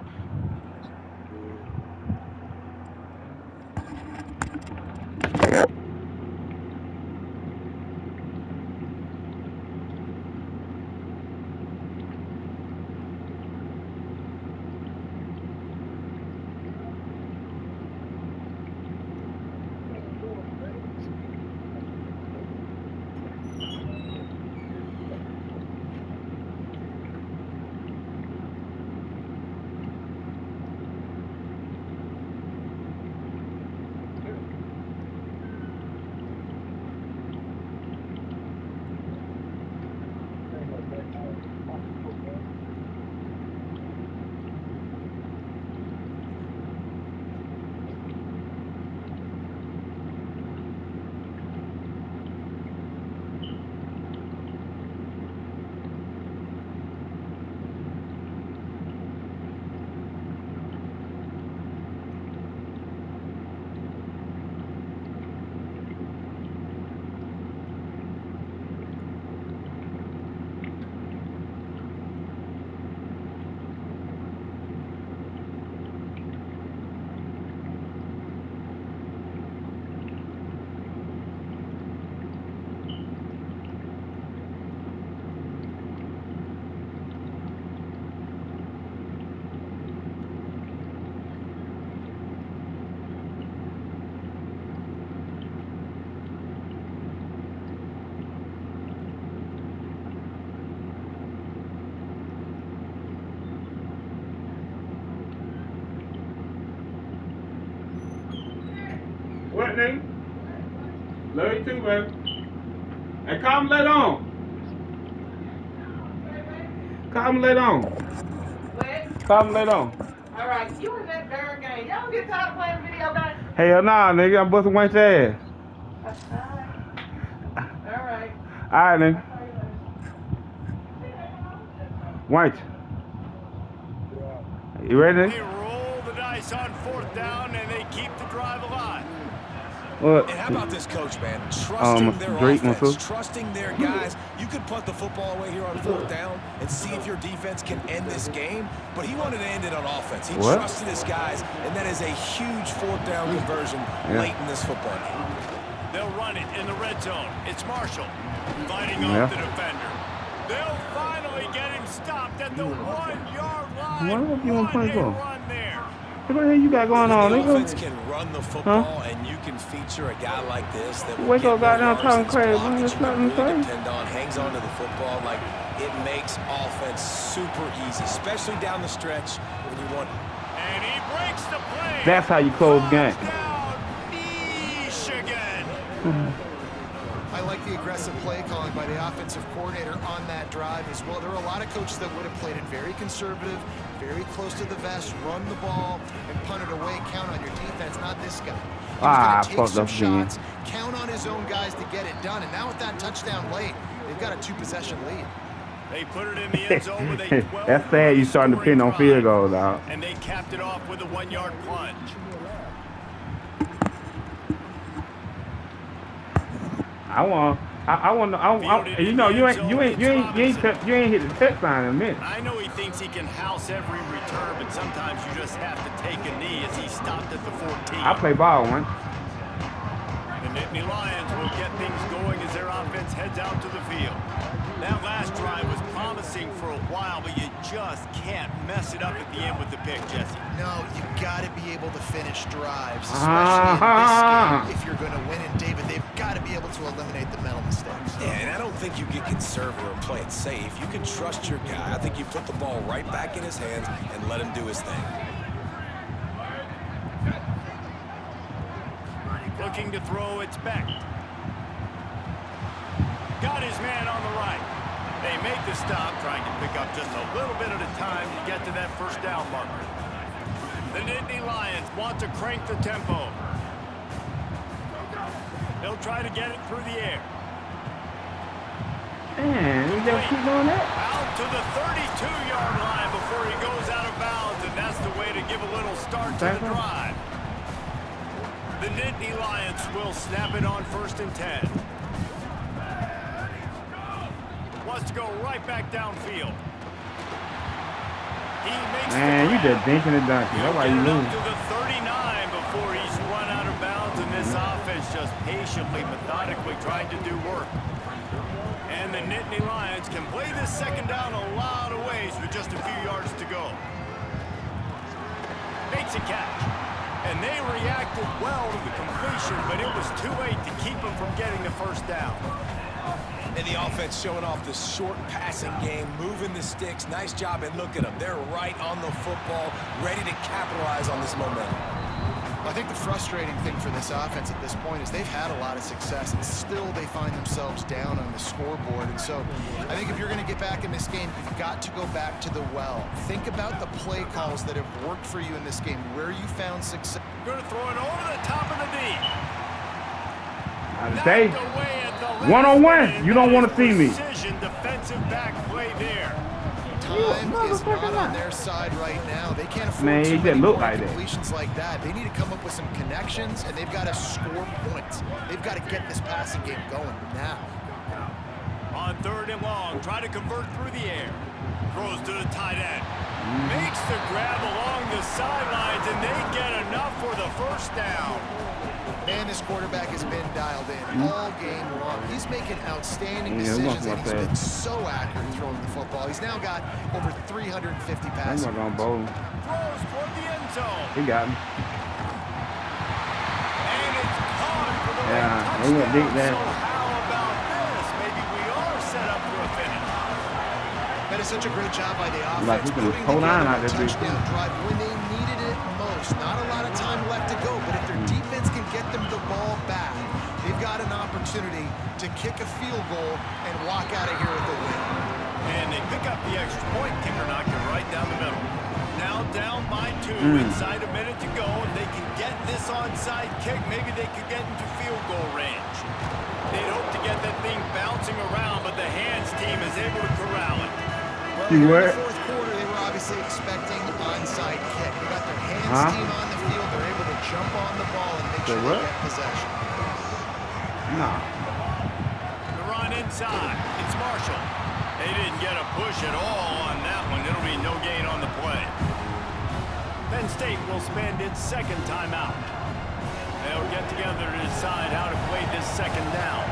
What, nigga? Love you too, baby. Hey, call him later on. Call him later on. What? Call him later on. All right, you in that darn game. Y'all get tired of playing video games? Hell nah, nigga. I'm busting Wench's ass. All right. All right, nigga. Wench. You ready, They nigga? roll the dice on 4th down, and they keep the drive alive. What? And how about this coach, man? Trusting their Drake, offense, trusting their guys. You could punt the football away here on 4th down and see if your defense can end this game, but he wanted to end it on offense. He trusted his guys, and that is a huge 4th down conversion late in this football game. They'll run it in the red zone. It's Marshall fighting off the defender. They'll finally get him stopped at the 1-yard line. What you want to play for? Run there. What the hell you got going on, The nigga? offense can run the football, and you can feature a guy like this that will Wake get up, goddamn, more talking yards crazy, block man. that It's you can nothing to really say. depend on, hangs on to the football. Like, it makes offense super easy, especially down the stretch when you want. And he breaks the play. That's how you close the game. Touchdown, Michigan. I like the aggressive play calling by the offensive coordinator on that drive as well. There are a lot of coaches that would have played it very conservative, very close to the vest, run the ball, and punt it away, count on your defense, not this guy. He was gonna take some shots, count on his own guys to get it done, and now with that touchdown late, they've got a 2-possession lead. They put it in the end zone with a 12 That's sad you starting to depend on field goals, dog. And they capped it off with a 1-yard plunge. You know, you ain't hit the touchdown in a minute. I know he thinks he can house every return, but sometimes you just have to take a knee as he stopped at the 14. I play ball once. The Nittany Lions will get things going as their offense heads out to the field. That last drive was promising for a while, but you just can't mess it up at the end with the pick, Jesse. No, you got to be able to finish drives, especially in this game. If you're going to win, and David, they've got to be able to eliminate the mental mistakes. Yeah, and I don't think you get conservative or play it safe. You can trust your guy. I think you put the ball right back in his hands and let him do his thing. Looking to throw, it's Beck. Got his man on the right. They make the stop, trying to pick up just a little bit at a time to get to that first down marker. The Nittany Lions want to crank the tempo. They'll try to get it through the air. Man, you just keep doing that? Out to the 32-yard line before he goes out of bounds, and that's the way to give a little start to the drive. The Nittany Lions will snap it on 1st and 10. Wants to go right back downfield. He makes Man, you just dinking and dunking. That's why you lose. to the 39 before he's run out of bounds, and this offense just patiently, methodically trying to do work. And the Nittany Lions can play this second down a lot of ways with just a few yards to go. Makes a catch. And they reacted well to the completion, but it was too late to keep them from getting the first down. And the offense showing off the short passing game, moving the sticks. Nice job, and look at them. They're right on the football, ready to capitalize on this momentum. I think the frustrating thing for this offense at this point is they've had a lot of success, and still they find themselves down on the scoreboard. And so I think if you're going to get back in this game, you've got to go back to the well. Think about the play calls that have worked for you in this game, where you found success. Going to throw it over the top of the knee. Say, one-on-one, you don't want to see me. Precision defensive back play there. Time is not on their side right now. They can't afford Man, too he many didn't look more like that. completions like that. They need to come up with some connections, and they've got to score points. They've got to get this passing game going now. On 3rd and long, try to convert through the air. Throws to the tight end. Makes the grab along the sidelines, and they get enough for the first down. And this quarterback has been dialed in all game long. He's making outstanding decisions, and he's been so accurate throwing the football. He's now got over 350 passes. I'm not gonna bowl him. Throws toward the end zone. He got him. And it's caught for the Yeah, he went deep there. So how about this? Maybe we are set up for a finish. That is such a great job by the offense. Like, he can putting hold on together out a there, touchdown drive when they needed it most. Not a lot of time left to go, but if their defense can get them the ball to kick a field goal and walk out of here with a win. And they pick up the extra point. Kicker knocked it right down the middle. Now down by 2, inside a minute to go. If they can get this onside kick, maybe they could get into field goal range. They'd hope to get that thing bouncing around, but the hands team is able to corral it. Well, in the fourth quarter, they were obviously expecting onside kick. They got their hands team on the field. They're able to jump on the ball and make sure they get possession. The run inside. It's Marshall. They didn't get a push at all on that one. It'll be no gain on the play. Penn State will spend its second timeout. They'll get together to decide how to play this second down.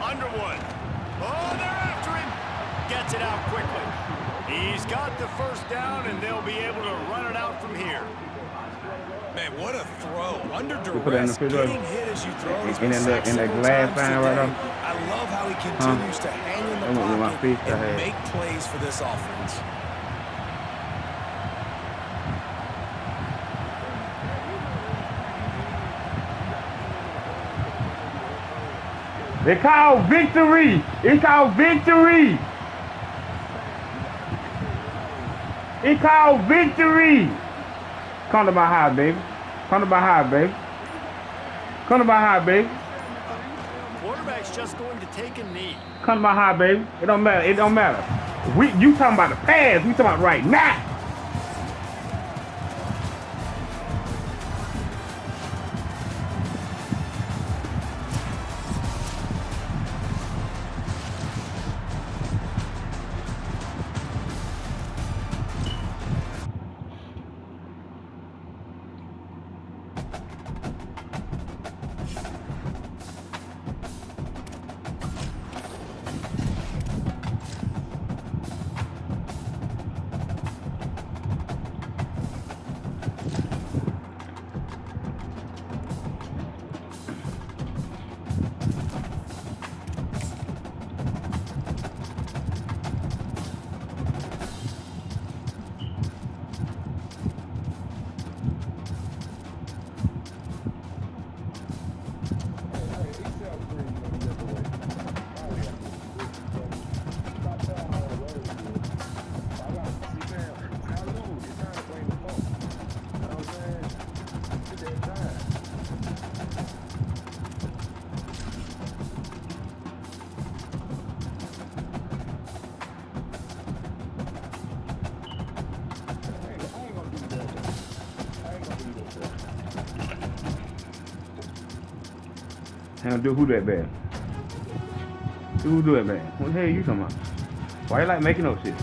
Underwood. Oh, they're after him. Gets it out quickly. He's got the first down, and they'll be able to run it out from here. Man, what a throw. Under duress, getting hit as you throw. He's been sacked in that several glass times line right today. now. I love how he continues to hang in the pocket and make plays for this offense. They call victory. It's called victory. It's called victory. Come to my high, baby. Come to my high, baby. Come to my high, baby. Quarterback's just going to take a knee. Come to my high, baby. It don't matter. It don't matter. You talking about the past. We talking about right now. Hell, do who that bad? Who do that bad? What the hell are you talking about? Why you like making those shit?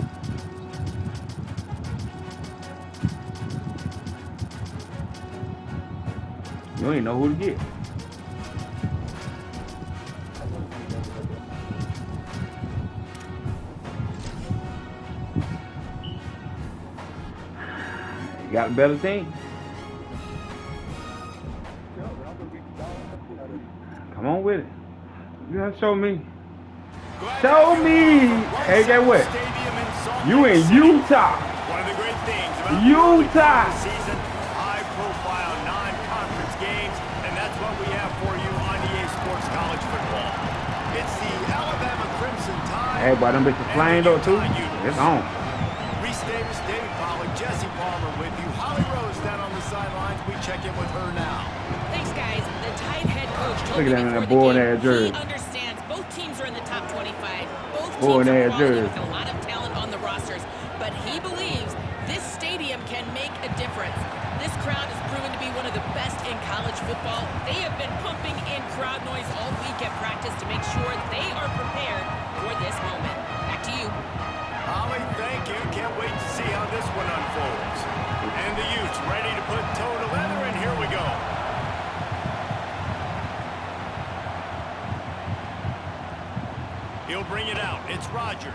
You don't even know who to get. You got a better thing? Come on with it. You gotta show me. Show me! Hey, guess what? You in Utah. One of the great things about Utah. the season, high-profile non-conference games, and that's what we have for you on EA Sports College Football. It's the Alabama Crimson Tide. Hey, boy, them bitches flying though too. It's on. Reese Davis, David Pollack, Jesse Palmer with you. Holly Rose down on the sidelines. We check in with her now. Thanks, guys. The Tide head coach told Look at me that before boy the in that game jersey. he understands both teams are in the top 25. Both Boy in teams are that quality jersey. with a lot of talent on the rosters. But he believes this stadium can make a difference. This crowd has proven to be one of the best in college football. They have been pumping in crowd noise all week at practice to make sure they are prepared for this moment. Back to you. Holly, thank you. Can't wait to see how this one unfolds. And the Utes ready to put toe to leather, and here we go. He'll bring it out. It's Rodgers.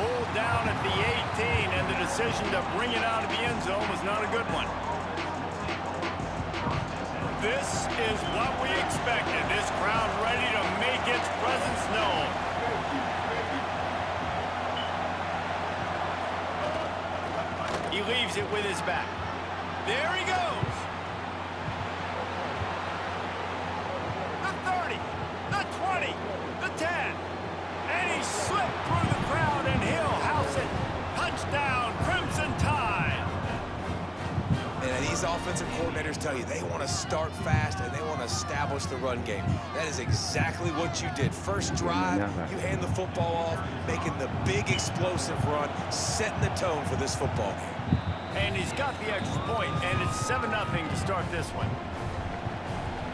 Pulled down at the 18, and the decision to bring it out of the end zone was not a good one. This is what we expected. This crowd ready to make its presence known. He leaves it with his back. There he goes. these offensive coordinators tell you they want to start fast and they want to establish the run game. That is exactly what you did. First drive, you hand the football off, making the big explosive run, setting the tone for this football game. And he's got the extra point, and it's 7-0 to start this one.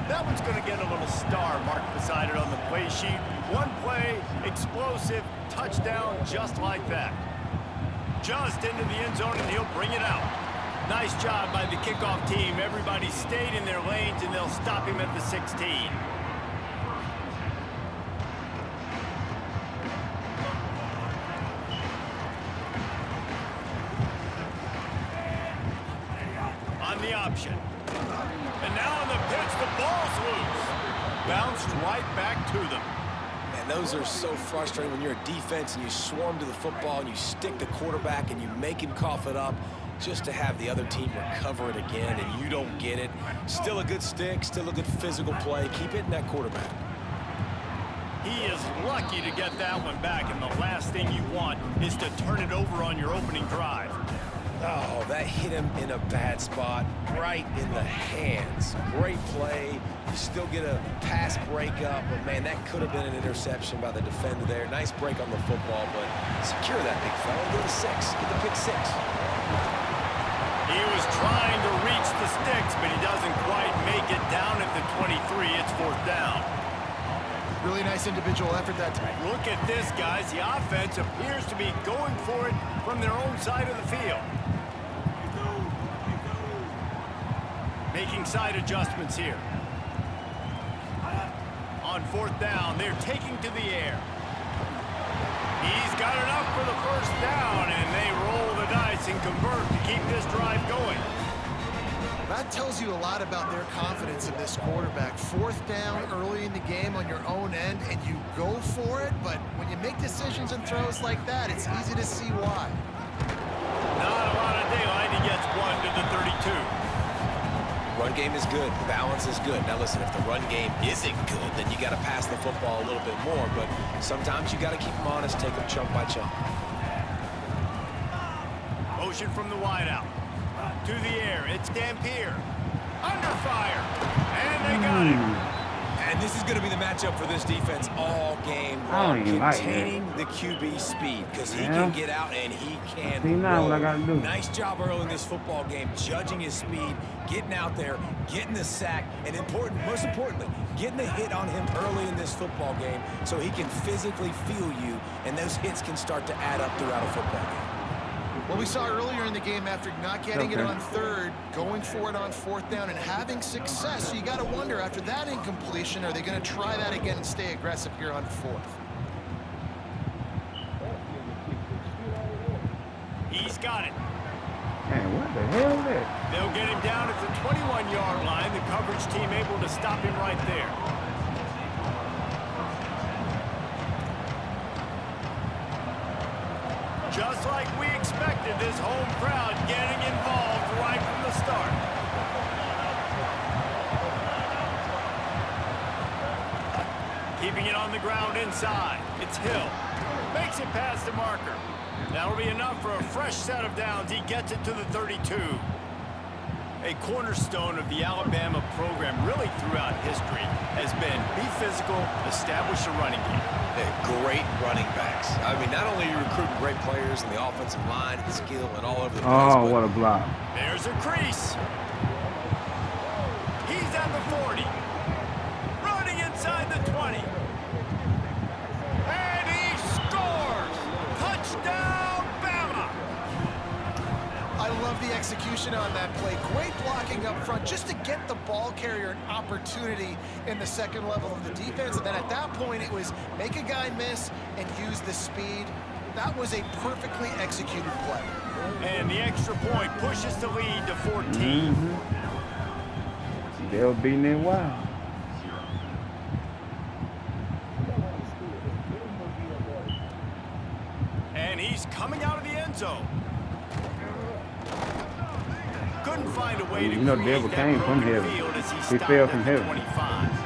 That one's going to get a little star marked beside it on the play sheet. One play, explosive, touchdown, just like that. Just into the end zone, and he'll bring it out. Nice job by the kickoff team. Everybody stayed in their lanes, and they'll stop him at the 16. On the option. And now on the pitch, the ball's loose. Bounced right back to them. Man, those are so frustrating when you're a defense and you swarm to the football and you stick the quarterback and you make him cough it up just to have the other team recover it again and you don't get it. Still a good stick, still a good physical play. Keep hitting that quarterback. He is lucky to get that one back, and the last thing you want is to turn it over on your opening drive. Oh, that hit him in a bad spot, right in the hands. Great play. You still get a pass breakup, but man, that could have been an interception by the defender there. Nice break on the football, but secure that big fella. Get the 6. Get the pick 6. He was trying to reach the sticks, but he doesn't quite make it down at the 23. It's 4th down. Really nice individual effort that time. Look at this, guys. The offense appears to be going for it from their own side of the field. Making side adjustments here. On 4th down, they're taking to the air. He's got enough for the 1st down, and they roll the dice and convert to keep this drive going. That tells you a lot about their confidence in this quarterback. 4th down early in the game on your own end, and you go for it, but when you make decisions and throws like that, it's easy to see why. Not a lot of daylight. He gets one to the 32. Run game is good. Balance is good. Now listen, if the run game isn't good, then you got to pass the football a little bit more, but sometimes you got to keep them honest, take them chunk by chunk. Motion from the wideout. To the air, it's Dampier. Under fire, and they got him. And this is going to be the matchup for this defense all game long. Containing the QB speed, because he can get out and he can roll. What I gotta do. Nice job early in this football game, judging his speed, getting out there, getting the sack, and most importantly, getting the hit on him early in this football game so he can physically feel you, and those hits can start to add up throughout a football game. Well, we saw earlier in the game after not getting it on 3rd, going for it on 4th down and having success. So you got to wonder, after that incompletion, are they going to try that again and stay aggressive here on 4th? He's got it. Man, what the hell is that? They'll get him down at the 21-yard line. The coverage team able to stop him right there. Just like we expected, this home crowd getting involved right from the start. Keeping it on the ground inside. It's Hill. Makes it past the marker. That'll be enough for a fresh set of downs. He gets it to the 32. A cornerstone of the Alabama program really throughout history has been be physical, establish a running game. Great running backs. I mean, not only are you recruiting great players in the offensive line and skill and all over the place. Oh, what a block. There's a crease. He's at the 40. Running inside the 20. And he scores! Touchdown, Bama! I love the execution on that play. Great blocking up front just to get the ball carrier an opportunity in the second level of the defense. And then at that point, it was make a guy miss and use the speed. That was a perfectly executed play. And the extra point pushes the lead to 14. They were beating it wild. And he's coming out of the end zone. Couldn't find a way to Devil create that came from broken heaven. field as he He stopped fell at from the heaven. 25.